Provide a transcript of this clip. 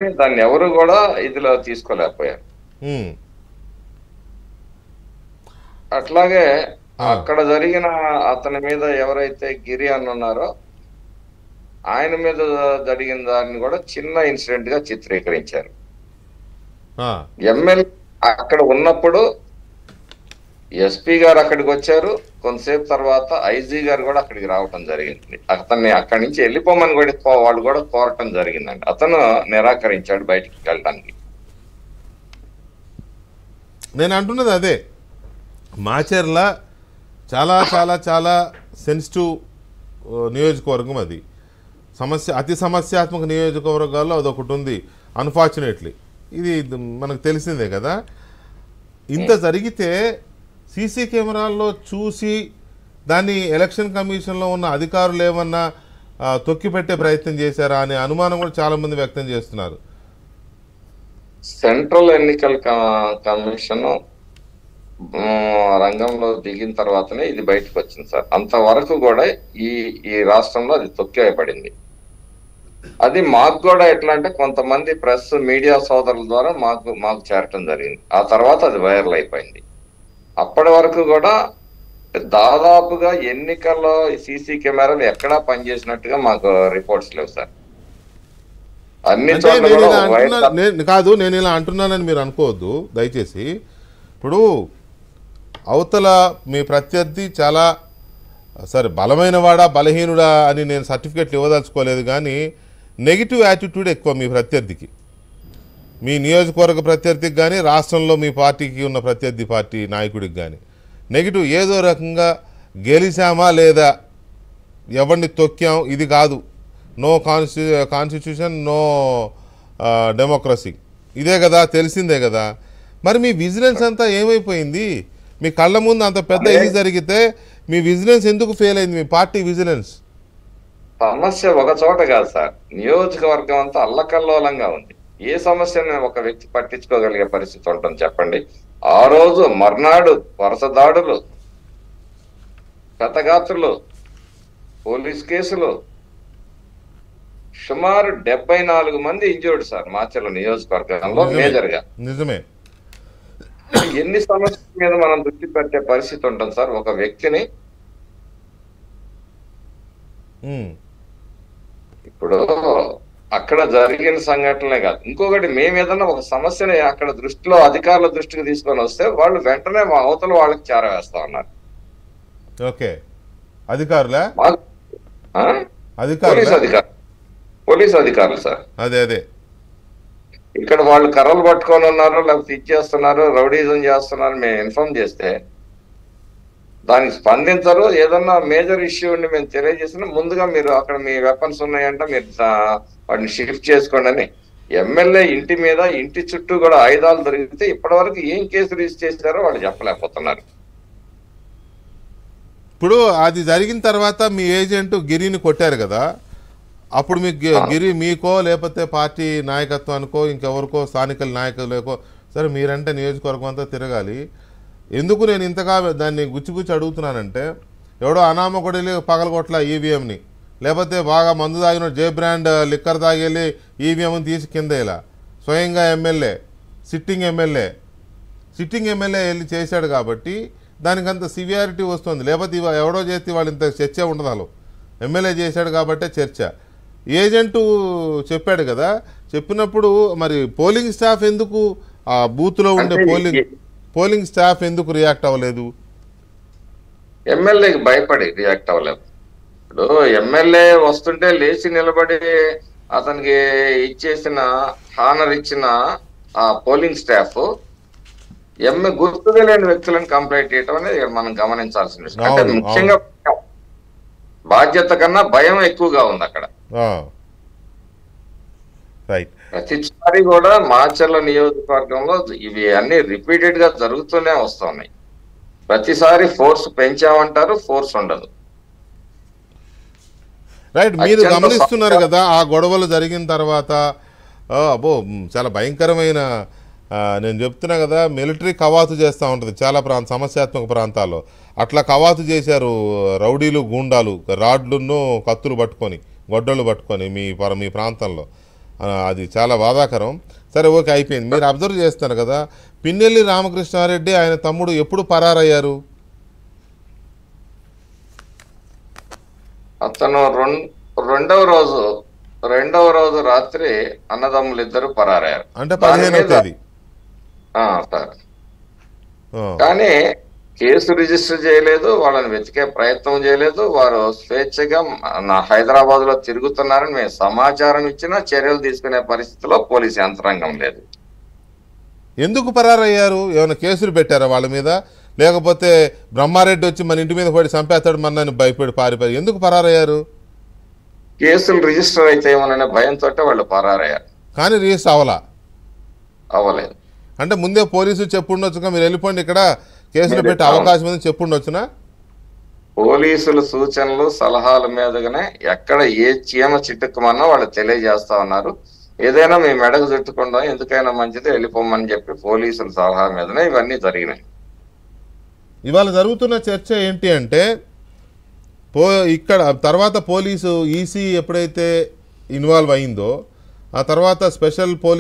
దాన్ని ఎవరు కూడా ఇదిలో తీసుకోలేకపోయారు. ఉమ్, అట్లాగే ఆ, అక్కడ జరిగిన అతని మీద ఎవరైతే గిరి అని ఉన్నారో ఆయన మీద జరిగిన దాన్ని కూడా చిన్న ఇన్సిడెంట్ గా చిత్రీకరించారు. ఆ, ఎమ్మెల్యే అక్కడ ఉన్నప్పుడు ఎస్పీ గారు అక్కడికి వచ్చారు. కొంతసేపు తర్వాత ఐజీ గారు కూడా అక్కడికి రావటం జరిగింది. అతన్ని అక్కడి నుంచి వెళ్ళిపోమని కూడా వాళ్ళు కూడా కోరటం జరిగిందండి. అతను నిరాకరించాడు బయటికి వెళ్ళడానికి. నేను అంటున్నది అదే. మాచర్ల చాలా చాలా చాలా సెన్సిటివ్ నియోజకవర్గం అది. అతి సమస్యాత్మక నియోజకవర్గాల్లో అదొకటి ఉంది అన్ఫార్చునేట్లీ. ఇది మనకు తెలిసిందే కదా. ఇంత జరిగితే సీసీ కెమెరాల్లో చూసి దాన్ని ఎలక్షన్ కమిషన్లో ఉన్న అధికారులు ఏమన్నా తొక్కిపెట్టే ప్రయత్నం చేశారా అనే అనుమానం కూడా చాలామంది వ్యక్తం చేస్తున్నారు. సెంట్రల్ ఎన్నికల కమిషన్ రంగంలో దిగిన తర్వాతనే ఇది బయటకు వచ్చింది సార్. అంతవరకు కూడా ఈ ఈ రాష్ట్రంలో అది తొక్కివేయబడింది. అది మాకు కూడా ఎట్లా అంటే కొంతమంది ప్రెస్ మీడియా సోదరుల ద్వారా మాకు చేరటం జరిగింది. ఆ తర్వాత అది వైరల్ అయిపోయింది. అప్పటి వరకు కూడా దాదాపుగా ఎన్నికల్లో సీసీ కెమెరాలు ఎక్కడా పనిచేసినట్టుగా మాకు రిపోర్ట్స్ లేవు సార్. అన్ని అంటే చోట్ల నేను కూడా ఇలా ఒక అంటున్నా వైఎస్ఆర్ కాదు, నేను ఇలా అంటున్నానని మీరు అనుకోవద్దు దయచేసి. ఇప్పుడు అవతల మీ ప్రత్యర్థి చాలా సరే బలమైన వాడా బలహీనుడా అని నేను సర్టిఫికెట్లు ఇవ్వదలుచుకోలేదు, కానీ నెగిటివ్ యాటిట్యూడ్ ఎక్కువ మీ ప్రత్యర్థికి, మీ నియోజకవర్గ ప్రత్యర్థికి కానీ రాష్ట్రంలో మీ పార్టీకి ఉన్న ప్రత్యర్థి పార్టీ నాయకుడికి కానీ నెగిటివ్. ఏదో రకంగా గెలిచామా లేదా, ఎవరిని తొక్కాం, ఇది కాదు. నో కాన్స్టిట్యూషన్, నో డెమోక్రసీ, ఇదే కదా, తెలిసిందే కదా. మరి మీ విజిలెన్స్ అంతా ఏమైపోయింది? మీ కళ్ళ ముందు అంత పెద్ద ఇది జరిగితే మీ విజిలెన్స్ ఎందుకు ఫెయిల్ అయింది, మీ పార్టీ విజిలెన్స్? సమస్య ఒక చోట కాదు సార్. నియోజకవర్గం అంతా అల్లకల్లోలంగా ఉంది. ఏ సమస్యను ఒక వ్యక్తి పట్టించుకోగలిగే పరిస్థితి ఉంటుంది చెప్పండి? ఆ రోజు మర్నాడు వరుస దాడులు, క్షతగాత్రులు, పోలీస్ కేసులు, సుమారు 74 మంది ఇంజూర్డ్ సార్ మాచర్ల నియోజకవర్గంలో మేజర్ గా. నిజమే. ఎన్ని సమస్యల మీద మనం దృష్టి పెట్టే పరిస్థితి ఉంటుంది సార్ ఒక వ్యక్తిని? ఇప్పుడు అక్కడ జరిగిన సంఘటనలే కాదు, ఇంకొకటి మేము ఏదన్నా ఒక సమస్యని అక్కడ దృష్టిలో అధికారుల దృష్టికి తీసుకొని వస్తే వాళ్ళు వెంటనే మా అవతల వాళ్ళకి చేరవేస్తా ఉన్నారు. ఓకే, అధికారులా? పోలీస్ అధికారులు సార్. అదే అదే ఇక్కడ వాళ్ళు కర్రలు పట్టుకొని ఉన్నారు, లేకపోతే ఇచ్చేస్తున్నారు, రౌడీజం చేస్తున్నారు మేము ఇన్ఫార్మ్ చేస్తే దానికి స్పందించరు. ఏదన్నా మేజర్ ఇష్యూ ఉండి మేము తెలియజేసిన ముందుగా మీరు అక్కడ మీ వెపన్స్ ఉన్నాయంటే మీరు వాటిని షిఫ్ట్ చేసుకోండి అని. ఎమ్మెల్యే ఇంటి మీద ఇంటి చుట్టూ కూడా ఆయుధాలు దొరికితే ఇప్పటి వరకు ఏం కేసు రిజిస్టర్ చేశారో వాళ్ళు చెప్పలేకపోతున్నారు. ఇప్పుడు అది జరిగిన తర్వాత మీ ఏజెంట్ గిరిని కొట్టారు కదా, అప్పుడు మీకు గిరి మీకో లేకపోతే పార్టీ నాయకత్వానికో ఇంకెవరికో స్థానిక నాయకులకో, సరే మీరంటే నియోజకవర్గం అంతా తిరగాలి, ఎందుకు నేను ఇంతగా దాన్ని గుచ్చి అడుగుతున్నానంటే, ఎవడో అనామకుడి పగలగొట్ల ఈవీఎంని, లేకపోతే బాగా మందు తాగిన జే బ్రాండ్ లిక్కర్ తాగెళ్ళి ఈవీఎంని తీసి కింద ఇలా స్వయంగా ఎమ్మెల్యే సిట్టింగ్ ఎమ్మెల్యే వెళ్ళి చేశాడు కాబట్టి దానికి అంత సివియారిటీ వస్తుంది. లేకపోతే ఎవడో చేస్తే వాళ్ళు ఇంత చర్చ ఉండదు. వాళ్ళు ఎమ్మెల్యే చేశాడు కాబట్టే చర్చ. ఏజెంటు చెప్పాడు కదా, చెప్పినప్పుడు మరి పోలింగ్ స్టాఫ్ ఎందుకు, ఆ బూత్లో ఉండే పోలింగ్ స్టాఫ్ ఎందుకు రియాక్ట్ అవ్వలేదు? ఎమ్మెల్యేకి భయపడి రియాక్ట్ అవ్వలేదు. ఇప్పుడు ఎమ్మెల్యే వస్తుంటే లేచి నిలబడి అతనికి ఇచ్చేసిన హానర్ ఇచ్చిన ఆ పోలింగ్ స్టాఫ్ గుర్తుగా లేని వ్యక్తులను కంప్లైంట్ చేయటం అనేది మనం గమనించాల్సిన విషయం. అంటే ముఖ్యంగా బాధ్యత కన్నా భయం ఎక్కువగా ఉంది అక్కడ. ప్రతిసారి కూడా మాచర్ల నియోజకవర్గంలో ఇవి అన్ని రిపీటెడ్ గా జరుగుతూనే వస్తున్నాయి. ప్రతిసారి ఫోర్స్ పెంచామంటారు, ఫోర్స్ ఉండదు. రైట్, మీరు గమనిస్తున్నారు కదా ఆ గొడవలు జరిగిన తర్వాత. అబ్బో చాలా భయంకరమైన, నేను చెప్తున్నా కదా, మిలిటరీ కవాతు చేస్తూ ఉంటుంది చాలా సమస్యాత్మక ప్రాంతాల్లో. అట్లా కవాతు చేశారు రౌడీలు, గూండాలు, రాడ్లును కత్తులు పట్టుకొని, గొడ్డళ్ళు పట్టుకొని మీ ప్రాంతంలో. అది చాలా బాధాకరం. సరే, ఓకే, అయిపోయింది. మీరు అబ్జర్వ్ చేస్తున్నారు కదా, పిన్నెల్లి రామకృష్ణారెడ్డి ఆయన తమ్ముడు ఎప్పుడు పరారయ్యారు? అతను రెండవ రోజు రాత్రి అన్నదమ్ములు ఇద్దరు పరారయ్యారు. అంటే 15వ తేదీ. సార్, కానీ కేసు రిజిస్టర్ చేయలేదు, వాళ్ళని వెతికే ప్రయత్నం చేయలేదు. వారు స్వేచ్ఛగా హైదరాబాద్ లో తిరుగుతున్నారని మేము సమాచారం ఇచ్చినా చర్యలు తీసుకునే పరిస్థితిలో పోలీసు యంత్రాంగం లేదు. ఎందుకు పరారయ్యారు? ఏమైనా కేసులు పెట్టారా వాళ్ళ మీద? లేకపోతే బ్రహ్మారెడ్డి వచ్చి మన ఇంటి మీద పడి చంపేస్తాడు మన భయపడి పారిపోయి ఎందుకు పరారయ్యారు? కేసులు రిజిస్టర్ అయితే ఏమోననే భయంతో వాళ్ళు పరారయ్యారు. కానీ రిజిస్టర్ అవ్వలేదు. అంటే ముందే పోలీసులు చెప్పుండొచ్చుగా, మీరు వెళ్ళిపోండి, ఇక్కడ కేసులు పెట్టే అవకాశం ఉంది చెప్పుండొచ్చునా? పోలీసుల సూచనలు సలహాల మీదగానే ఎక్కడ ఏ చీమ చిట్టుకుమన్నా వాళ్ళు తెలియజేస్తా ఉన్నారు. ఏదైనా మీ మెడకు చుట్టుకుంటాం, ఎందుకైనా మంచిది వెళ్ళిపోమని చెప్పి పోలీసుల సలహా మీదనే ఇవన్నీ జరిగినాయి. ఇవాళ జరుగుతున్న చర్చ ఏంటి అంటే, ఇక్కడ తర్వాత పోలీసు ఈసీ ఎప్పుడైతే ఇన్వాల్వ్ అయిందో ఆ తర్వాత స్పెషల్ పోలీస్